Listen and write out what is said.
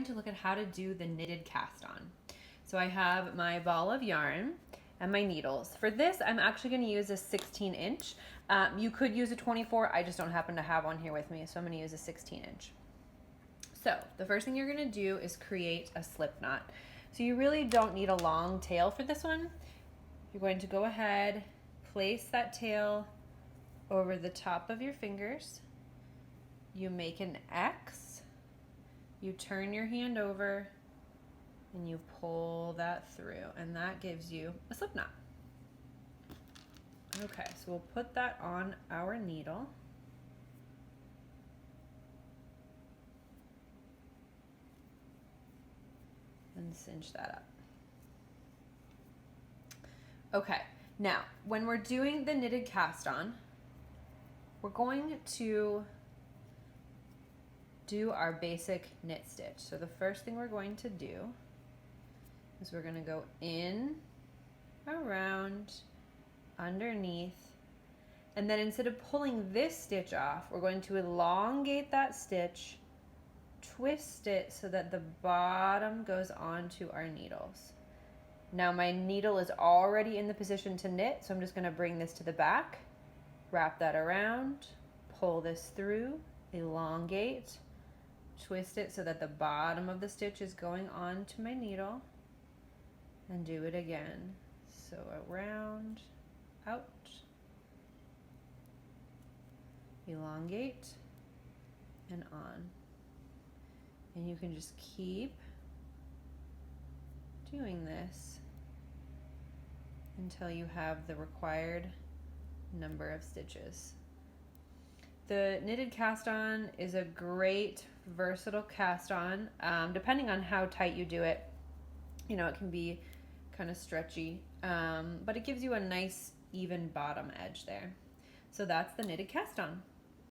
to look at how to do the knitted cast on. So I have my ball of yarn and my needles. For this, I'm actually going to use a 16 inch. You could use a 24. I just don't happen to have one here with me, so I'm going to use a 16 inch. So the first thing you're going to do is create a slip knot. So you really don't need a long tail for this one. You're going to go ahead, place that tail over the top of your fingers. You make an X, you turn your hand over, and you pull that through, and that gives you a slip knot. Okay, so we'll put that on our needle. And cinch that up. Okay, now when we're doing the knitted cast on, we're going to do our basic knit stitch. So the first thing we're going to do is we're going to go in, around, underneath, and then instead of pulling this stitch off, we're going to elongate that stitch, twist it so that the bottom goes onto our needles. Now my needle is already in the position to knit, so I'm just going to bring this to the back, wrap that around, pull this through, elongate, twist it so that the bottom of the stitch is going onto my needle, and do it again. So around, out, elongate, and on. And you can just keep doing this until you have the required number of stitches. The knitted cast on is a great versatile cast on. Depending on how tight you do it, you know, it can be kind of stretchy, but it gives you a nice even bottom edge there. So that's the knitted cast on.